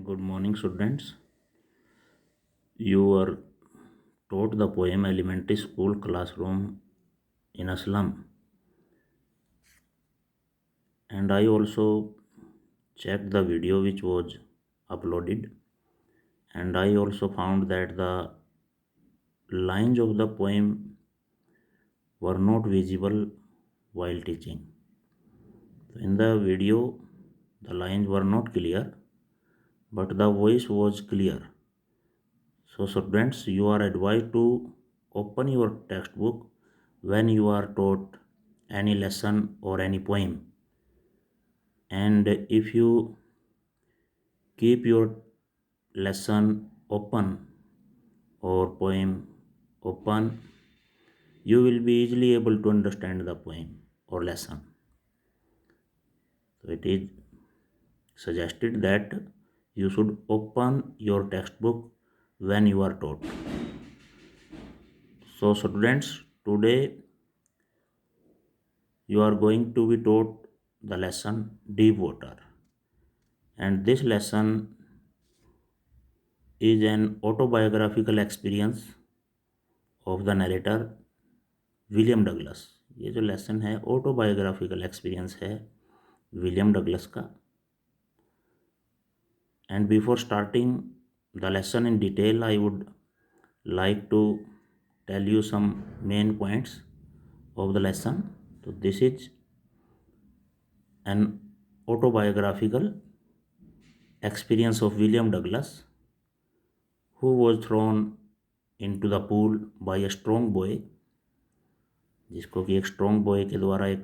Good morning, students. You were taught the poem Elementary School Classroom in a Slum, and I also checked the video which was uploaded, and I also found that the lines of the poem were not visible while teaching. In the video, the lines were not clear, but the voice was clear. So, students, you are advised to open your textbook when you are taught any lesson or any poem. And if you keep your lesson open or poem open, you will be easily able to understand the poem or lesson. So, it is suggested that you should open your textbook when you are taught. So, students, today you are going to be taught the lesson Deep Water, and this lesson is an autobiographical experience of the narrator William Douglas. ये जो lesson है autobiographical experience है William Douglas का. And before starting the lesson in detail I would like to tell you some main points of the lesson. So this is an autobiographical experience of William Douglas, who was thrown into the pool by a strong boy, जिसको कि एक strong boy के द्वारा एक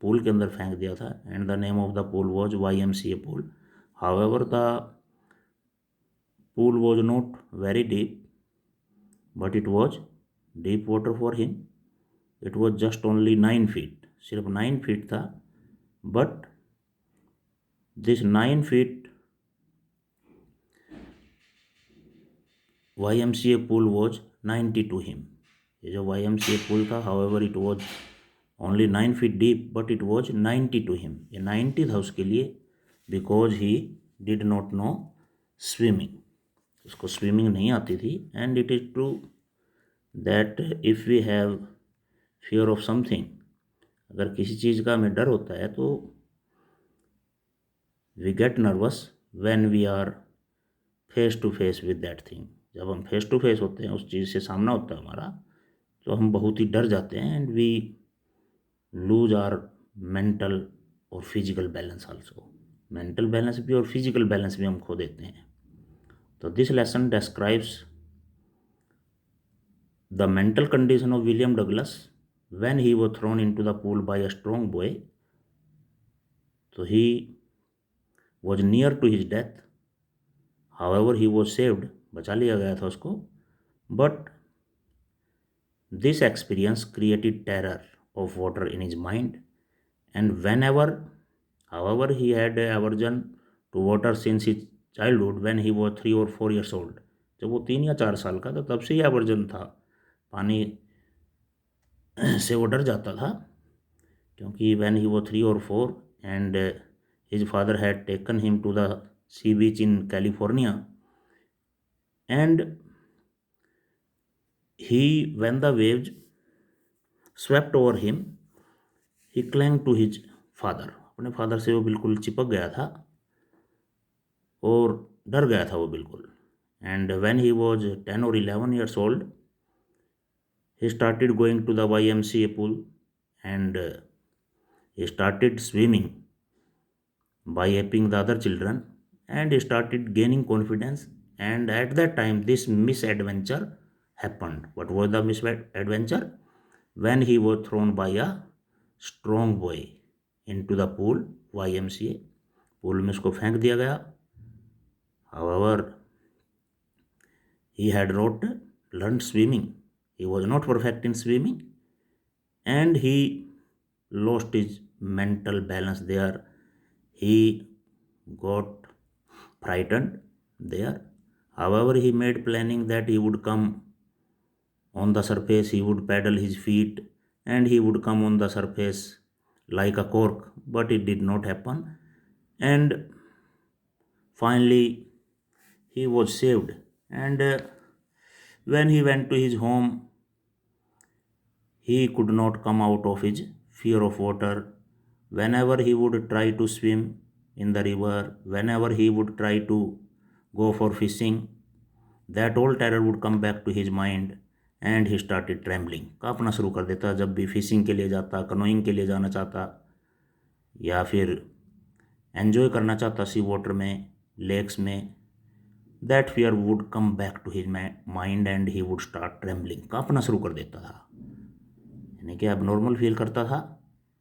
pool के अंदर फेंक दिया था. And the name of the pool was YMCA pool. However the pool was not very deep, but it was deep water for him. It was just only 9 feet, सिर्फ 9 feet था. But this 9 feet YMCA pool was 90 to him. ये जो YMCA pool था, however it was only 9 feet deep, but it was 90 to him. ये 90 था उसके लिए, because he did not know swimming. उसको स्विमिंग नहीं आती थी. And it is true that if we have fear of something, अगर किसी चीज़ का हमें डर होता है तो we get nervous when we are face to face with that thing. जब हम फेस टू फेस होते हैं, उस चीज़ से सामना होता है हमारा, तो हम बहुत ही डर जाते हैं. And we lose our mental और physical balance also. Mental balance भी और फिजिकल बैलेंस भी हम खो देते हैं. तो this lesson describes the mental condition of William Douglas when he was thrown into the pool by a strong boy. So he was near to his death. However, he was saved. बचा लिया गया था उसको. But this experience created terror of water in his mind. And whenever, however, he had a aversion to water since his childhood when he was 3 or 4 years old. जब वो 3 या 4 साल का था, तब से ही aversion था. पानी से वो डर जाता था, क्योंकि when he was 3 or 4 and his father had taken him to the sea beach in California, and when the waves swept over him, he clung to his father. अपने फादर से वो बिल्कुल चिपक गया था और डर गया था वो बिल्कुल. And when he was 10 or 11 years old, he started going to the YMCA pool, and he started swimming by aping the other children, and he started gaining confidence. And at that time, this misadventure happened. What was the misadventure? When he was thrown by a strong boy into the pool, YMCA pool में उसको फेंक दिया गया. However, he had not learned swimming. He was not perfect in swimming, and he lost his mental balance there. He got frightened there. However, he made planning that he would come on the surface, he would paddle his feet, and he would come on the surface like a cork, but it did not happen. And finally, he was saved. And when he went to his home, he could not come out of his fear of water. Whenever he would try to swim in the river, whenever he would try to go for fishing, that old terror would come back to his mind and he started trembling. कांपना शुरू कर देता जब भी fishing के लिए जाता, canoeing के लिए जाना चाहता, या फिर एंजॉय करना चाहता सी वाटर में, लेक्स में. That fear would come back to his mind and he would start trembling. कांपना शुरू कर देता था, यानी कि अब नॉर्मल फील करता था.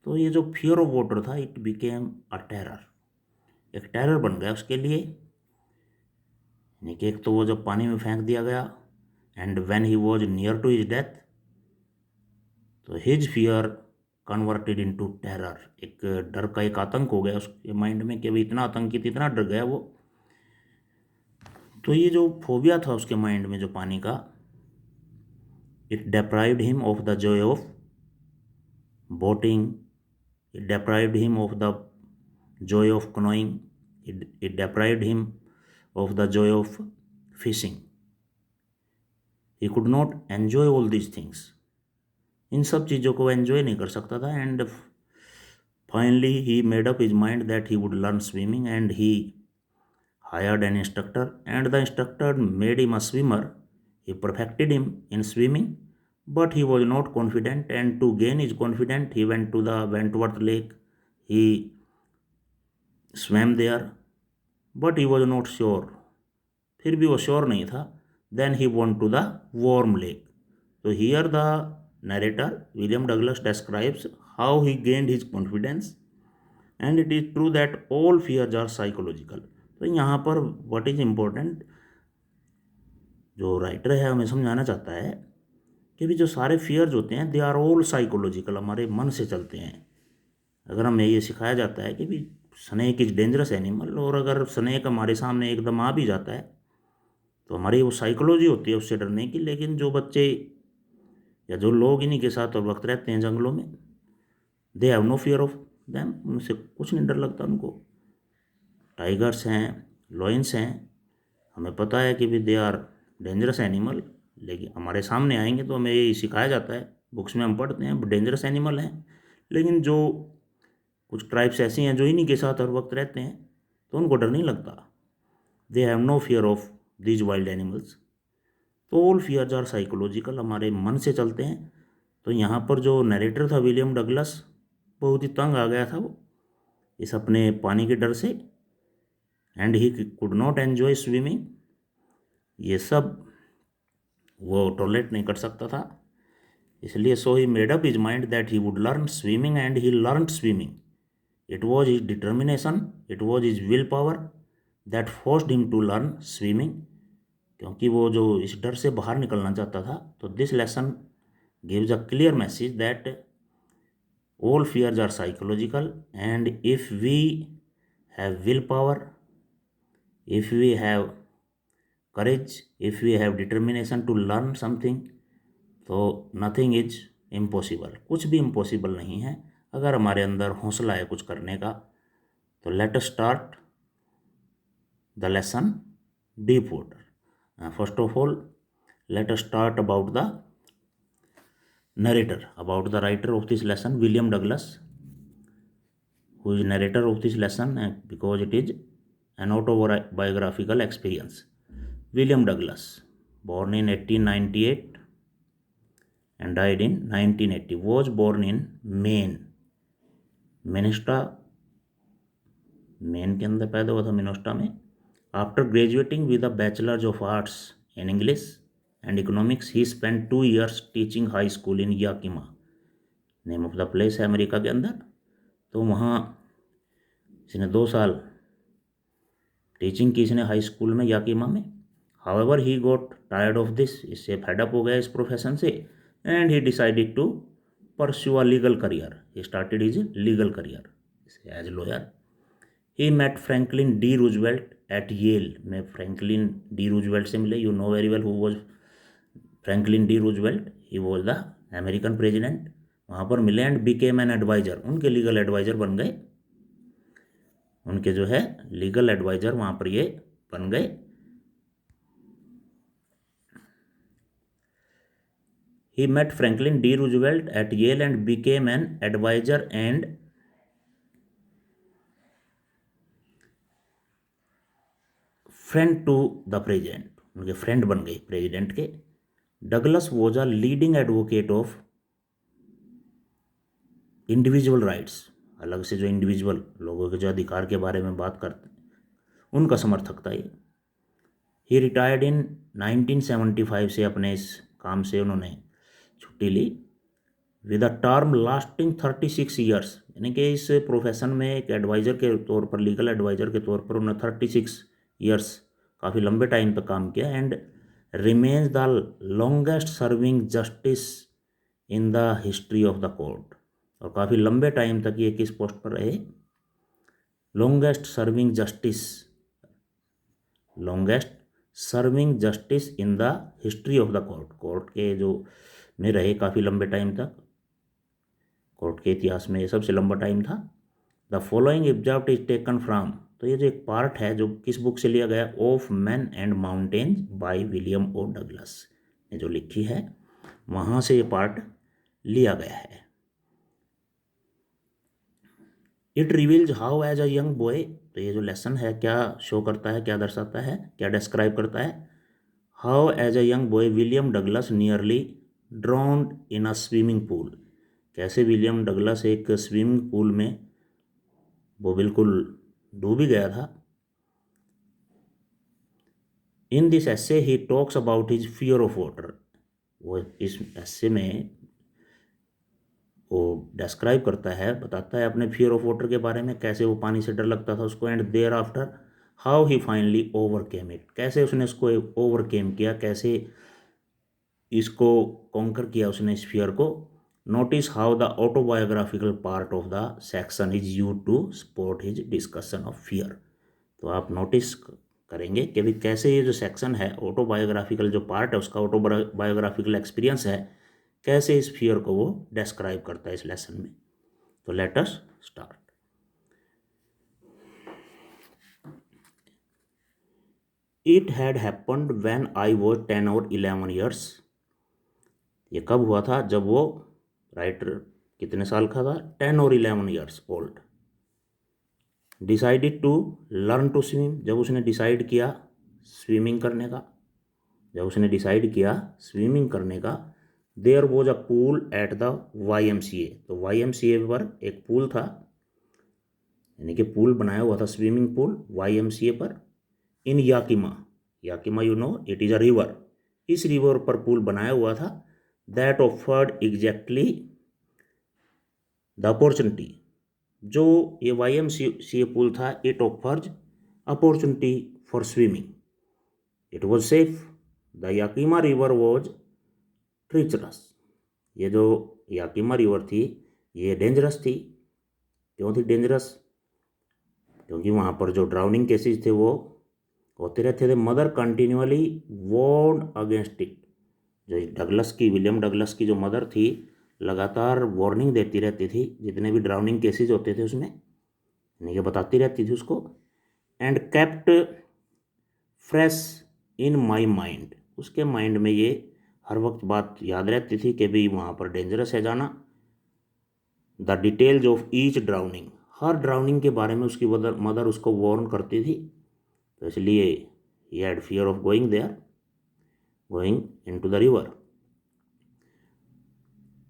तो ये जो फियर ऑफ वाटर था, इट बिकेम अ टेरर. एक टेरर बन गया उसके लिए. यानी कि एक तो वो जब पानी में फेंक दिया गया, and when he was near to his death, तो his fear converted into terror. एक डर का एक आतंक हो गया उसके माइंड में कि भाई इतना आतंकित, इतना डर गया वो. तो ये जो फोबिया था उसके माइंड में जो पानी का, it deprived him of the joy of boating, it deprived him of the joy of canoeing, it deprived him of the joy of fishing. He could not enjoy all these things. इन सब चीज़ों को enjoy नहीं कर सकता था. And finally he made up his mind that he would learn swimming, and he hired an instructor, and the instructor made him a swimmer. He perfected him in swimming, but he was not confident, and to gain his confidence he went to the Wentworth Lake. He swam there, but he was not sure. फिर भी वो sure नहीं था. Then he went to the warm lake. So here the narrator William Douglas describes how he gained his confidence, and it is true that all fears are psychological. तो यहाँ पर what is important, जो writer है हमें समझाना चाहता है कि भी जो सारे फियर्स होते हैं, दे आर ऑल साइकोलॉजिकल, हमारे मन से चलते हैं. अगर हमें ये सिखाया जाता है कि भी स्नेक इज डेंजरस एनिमल, और अगर स्नेक हमारे सामने एकदम आ भी जाता है तो हमारी वो साइकोलॉजी होती है उससे डरने की. लेकिन जो बच्चे या जो लोग इन्हीं के साथ और वक्त रहते हैं जंगलों में, they have no fear of them, उनसे कुछ नहीं डर लगता उनको. टाइगर्स हैं, लॉयंस हैं, हमें पता है कि भी दे आर डेंजरस एनिमल, लेकिन हमारे सामने आएंगे तो हमें ये सिखाया जाता है, बुक्स में हम पढ़ते हैं डेंजरस एनिमल हैं. लेकिन जो कुछ ट्राइब्स ऐसी हैं जो इन्हीं के साथ हर वक्त रहते हैं, तो उनको डर नहीं लगता. They have no fear of these wild animals. तो ऑल फियर्स आर साइकोलॉजिकल, हमारे मन से चलते हैं. तो यहाँ पर जो नरेटर था विलियम डगलस, बहुत ही तंग आ गया था वो इस अपने पानी के डर से, and he could not enjoy swimming. ये सब वो टॉलरेट नहीं कर सकता था, इसलिए so he made up his mind that he would learn swimming, and he learn swimming. It was his determination, it was his will power that forced him to learn swimming. क्योंकि वो जो इस डर से बाहर निकलना चाहता था. तो this lesson gives a clear message that all fears are psychological, and if we have will power, if we have courage, if we have determination to learn something, तो nothing is impossible. कुछ भी impossible नहीं है अगर हमारे अंदर हौसला है कुछ करने का. तो let us start the lesson deep water. First of all, let us start about the narrator, about the writer of this lesson, William Douglas, who is narrator of this lesson, because it is an autobiographical experience. William Douglas, born in 1898 and died in 1980, was born in Maine, Minnesota, Maine के अंदर पैदा हुआ था, Minnesota में. After graduating with a bachelors of arts in English and economics, he spend 2 years teaching high school in Yakima. Name of the place है America के अंदर. तो वहाँ इसने 2 साल टीचिंग की इसने हाई स्कूल में, याकिमा में. However he got tired of this, इससे फेडअप हो गया इस प्रोफेशन से, and he decided to pursue a legal career. He started his legal career as lawyer. He met Franklin D Roosevelt at Yale. में Franklin D Roosevelt से मिले. You know very well who was Franklin D Roosevelt. He was the American president. वहाँ पर मिले and became N adviser. उनके legal adviser बन गए. उनके जो है लीगल एडवाइज़र वहाँ पर ये बन गए. He met Franklin D. Roosevelt at Yale and became an advisor and friend to the president. उनके फ्रेंड बन गए प्रेसिडेंट के. Douglas was a leading advocate of individual rights. अलग से जो इंडिविजुअल लोगों के जो अधिकार के बारे में बात करते उनका समर्थक था ये. ही रिटायर्ड इन 1975 से अपने इस काम से उन्होंने छुट्टी ली. With a term lasting 36 years, यानी कि इस प्रोफेशन में एक एडवाइज़र के तौर पर, लीगल एडवाइज़र के तौर पर उन्होंने 36 ईयर्स, काफ़ी लंबे टाइम तक काम किया. And remains the longest serving justice in the history of the court. और काफ़ी लंबे टाइम तक ये किस पोस्ट पर रहे? Longest serving justice, longest serving justice in the history of the court. Court के जो में रहे काफ़ी लंबे टाइम तक, कोर्ट के इतिहास में ये सबसे लंबा टाइम था. The following observed is taken from, तो ये जो एक पार्ट है जो किस बुक से लिया गया? Of man and mountains by William O Douglas ने जो लिखी है वहाँ से ये पार्ट लिया गया है. It reveals how as a young boy, तो ये जो लेसन है क्या शो करता है, क्या दर्शाता है, क्या डिस्क्राइब करता है? How as a young boy William Douglas nearly drowned in a swimming pool. कैसे विलियम डगलस एक स्विमिंग पूल में वो बिल्कुल डूब ही गया था. In this essay he talks about his fear of water. वो इस एस्से में वो डिस्क्राइब करता है, बताता है अपने फियर ऑफ वाटर के बारे में, कैसे वो पानी से डर लगता था उसको. And thereafter how he finally overcame it, कैसे उसने उसको ओवरकेम किया, कैसे इसको कॉन्कर किया उसने इस फियर को. Notice how the autobiographical part of the section is used to support his discussion of fear. तो आप नोटिस करेंगे कि भी कैसे ये जो सेक्शन है, ऑटोबायोग्राफिकल जो पार्ट है उसका, ऑटोबायोग्राफिकल एक्सपीरियंस है, कैसे इस फियर को वो डिस्क्राइब करता है इस लेसन में. तो let us start. It had happened when I was 10 और 11 ईयर्स. ये कब हुआ था? जब वो राइटर कितने साल का था? 10 और 11 years old. Decided to learn to swim, जब उसने डिसाइड किया स्विमिंग करने का, जब उसने डिसाइड किया स्विमिंग करने का. There was a pool at the YMCA, तो YMCA पर एक पूल था, यानी कि पूल बनाया हुआ था, स्विमिंग पूल YMCA पर. इन Yakima, Yakima you know it is a river, इस रिवर पर पुल बनाया हुआ था. That offered exactly the opportunity, जो ये YMCA पुल था, it offers opportunity for swimming. It was safe. The Yakima river was treacherous, ये जो याकिमा रिवर थी ये डेंजरस थी. क्यों थी डेंजरस? क्योंकि वहाँ पर जो ड्राउनिंग केसेस थे वो होते रहते थे. Mother continually warned against it, जो डगलस की, विलियम डगलस की जो मदर थी, लगातार वार्निंग देती रहती थी जितने भी ड्राउनिंग केसेस होते थे उसमें, यानी कि बताती रहती थी उसको. And kept fresh in my mind, उसके माइंड में ये हर वक्त बात याद रहती थी कि भाई वहाँ पर डेंजरस है जाना. The details of each drowning, her drowning के बारे में उसकी मदर उसको वार्न करती थी. तो इसलिए he had fear of going there, going into the river,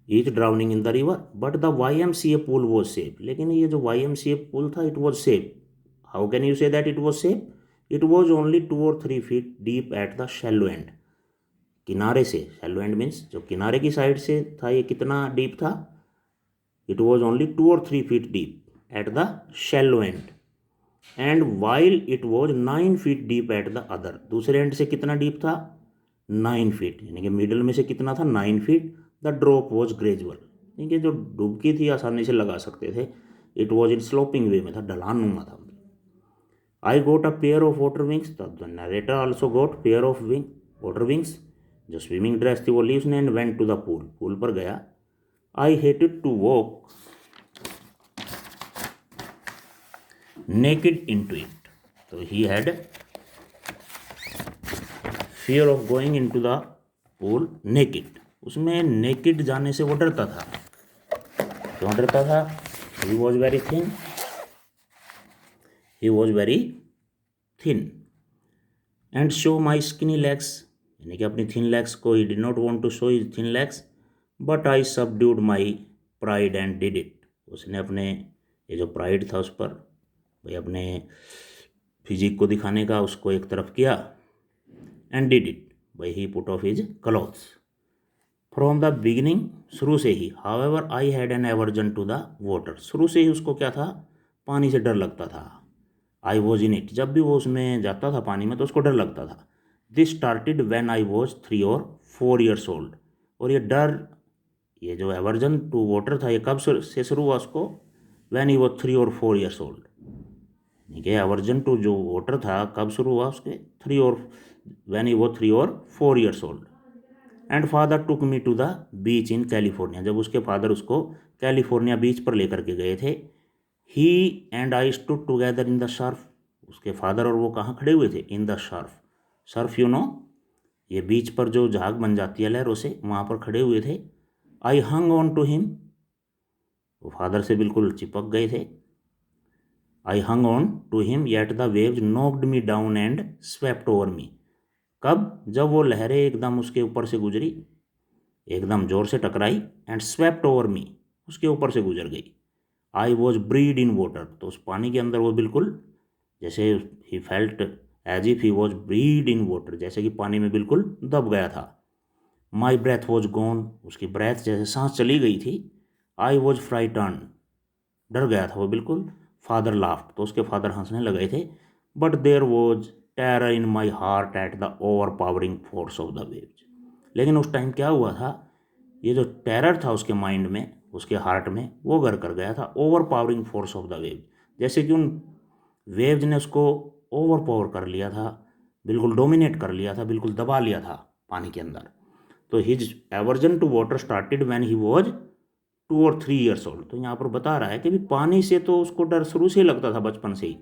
each drowning in the river. But the YMCA pool was safe, लेकिन ये जो YMCA पूल था it was safe. How can you say that it was सेफ? इट वॉज ओनली 2 और 3 feet deep at the shallow end, किनारे से, शैलो एंड मीन्स जो किनारे की साइड से था, ये कितना डीप था? इट वॉज ओनली 2 और 3 feet deep at the shallow and. And while it was 9 feet deep at the other, दूसरे एंड से कितना डीप था? 9 फीट, यानी कि मिडल में से कितना था? 9 feet. The drop was gradual, यानी कि जो डुबकी थी आसानी से लगा सकते थे. It was in sloping way में था, ढलानुमा था. I got a pair of water wings, तब the narrator also got pair of water wings, जो स्विमिंग ड्रेस थी वो ली उसने. And went to the pool, pool पर गया. I hated to walk naked into it, so he had fear of going into the pool naked. उसमें naked जाने से वो डरता था। क्यों डरता था? He was very thin, he was very thin and show my skinny legs, यानी कि अपनी थिन लेग्स को, he did not want to show his thin legs but I subdued my pride and did it. उसने अपने ये जो pride था उस पर, भाई अपने फिजिक को दिखाने का, उसको एक तरफ किया, एंड डिड इट, भाई he put off his clothes from the beginning, शुरू से ही। However I had an aversion to the water, शुरू से ही उसको क्या था, पानी से डर लगता था। आई वॉज इन इट, जब भी वो उसमें जाता था पानी में तो उसको डर लगता था। This started when I was 3 और 4 ईयर्स ओल्ड, और ये डर, ये जो एवर्जन टू वाटर था, ये कब से शुरू हुआ उसको? व्हेन ही वॉज 3 और 4 ईयर्स ओल्ड। ठीक है, एवर्जन टू जो वाटर था कब शुरू हुआ उसके? 3 और व्हेन ही वॉज 3 और 4 years old. And father took me to the beach in California, जब उसके फादर उसको कैलिफोर्निया बीच पर लेकर के गए थे। He and I stood together in the surf, उसके फादर और वो कहाँ खड़े हुए थे? In the surf. Surf you know, ये बीच पर जो झाग बन जाती है लहरों से, वहाँ पर खड़े हुए थे। I hung on to him, वो फादर से बिल्कुल चिपक गए थे। I hung on to him yet the waves knocked me down and swept over me. कब? जब वो लहरें एकदम उसके ऊपर से गुजरी, एकदम जोर से टकराई, एंड स्वेप्ट ओवर मी, उसके ऊपर से गुजर गई। I was breed in water, तो उस पानी के अंदर वो बिल्कुल जैसे, he felt as if he was breed in water, जैसे कि पानी में बिल्कुल दब गया था। माई ब्रेथ वॉज गॉन, उसकी ब्रेथ जैसे सांस चली गई थी। आई वॉज फ्राइटन, डर गया था वो बिल्कुल। फादर लाफ्ट, तो उसके फादर हंसने लगे थे। But there was terror in my heart at the overpowering force of the waves, लेकिन उस टाइम क्या हुआ था, ये जो टेरर था उसके माइंड में, उसके हार्ट में, वो घर कर गया था over powering force of the wave, जैसे कि उन वेव्स ने उसको ओवर पावर कर लिया था, बिल्कुल डोमिनेट कर लिया था, बिल्कुल दबा लिया था पानी के अंदर। तो his aversion to water started when he was 2 और 3 ईयर्स ओल्ड। तो यहाँ पर बता रहा है कि भी पानी से तो उसको डर शुरू से ही लगता था, बचपन से ही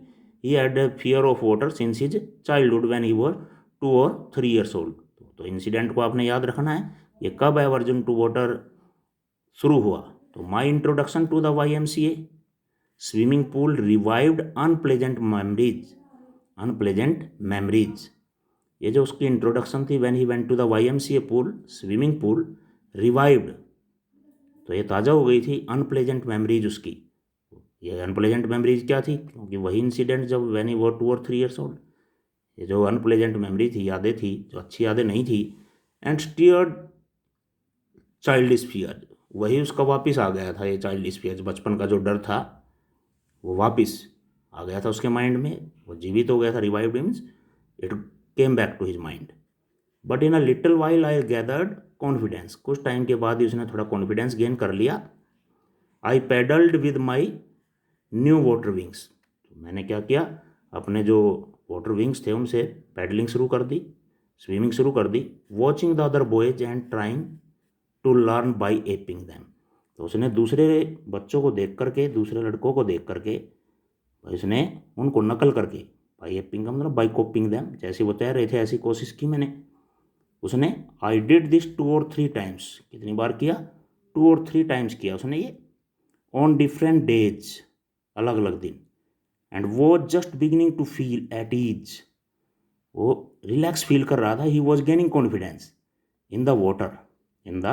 had fear of water since his childhood when he was 2 और 3 ईयर्स ओल्ड। तो इंसिडेंट को आपने याद रखना है, ये कब एवर्जन टू वाटर शुरू हुआ? तो my introduction to the YMCA swimming pool revived unpleasant memories, unpleasant memories, ये जो उसकी इंट्रोडक्शन थी, when he went to the YMCA pool, swimming pool revived, तो ये ताज़ा हो गई थी अनप्लेजेंट मेमरीज उसकी। ये अनप्लेजेंट मेमरीज क्या थी? क्योंकि वही इंसिडेंट जब व्हेन ही वो 2 और 3 ईयर्स ओल्ड, ये जो अनप्लेजेंट मेमरी थी, यादें थी जो अच्छी यादें नहीं थी। एंड स्टीयर्ड चाइल्डिश फियर, वही उसका वापस आ गया था, ये चाइल्डिश फियर, बचपन का जो डर था वो वापस आ गया था उसके माइंड में, वो जीवित हो गया था। Revived means it came back to his mind. But in a little while I gathered confidence, कुछ टाइम के बाद ही उसने थोड़ा कॉन्फिडेंस गेन कर लिया। I paddled with my new water wings, तो मैंने क्या किया, अपने जो वाटर विंग्स थे उनसे पैडलिंग शुरू कर दी, स्विमिंग शुरू कर दी। Watching the other boys and trying to learn by aping them, तो उसने दूसरे बच्चों को देख करके, दूसरे लड़कों को देख करके, इसने उनको नकल करके, बाई एपिंग का मतलब बाई कॉपिंग दैम, जैसे वो तैर रहे थे ऐसी कोशिश की मैंने, उसने। आई डिड दिस 2 और 3 टाइम्स, कितनी बार किया? 2 और 3 टाइम्स किया उसने ये, ऑन डिफरेंट डेज, अलग अलग दिन। एंड वो just beginning to feel at ease, वो रिलैक्स फील कर रहा था। He was gaining confidence in the water, in the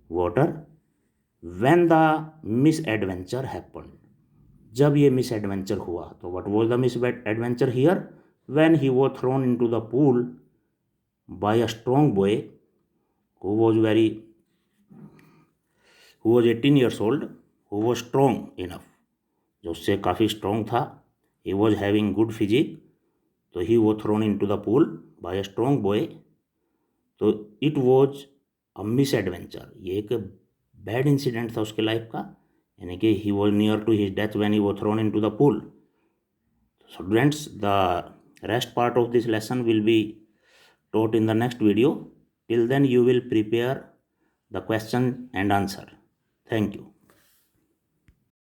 water when the misadventure happen, जब ये मिस एडवेंचर हुआ। तो what was the misadventure here? When he was thrown into the pool by a strong boy who was very, who was 18 years old, who was strong enough, जो उससे काफ़ी strong था। He was having good physique, तो he was thrown into the pool by a strong boy. तो it was a misadventure, ये एक bad incident था उसके लाइफ का, यानी कि he was near to his death when he was thrown into the pool. Students, the rest part of this lesson will be taught in the next video. Till then you will prepare the question and answer. Thank you.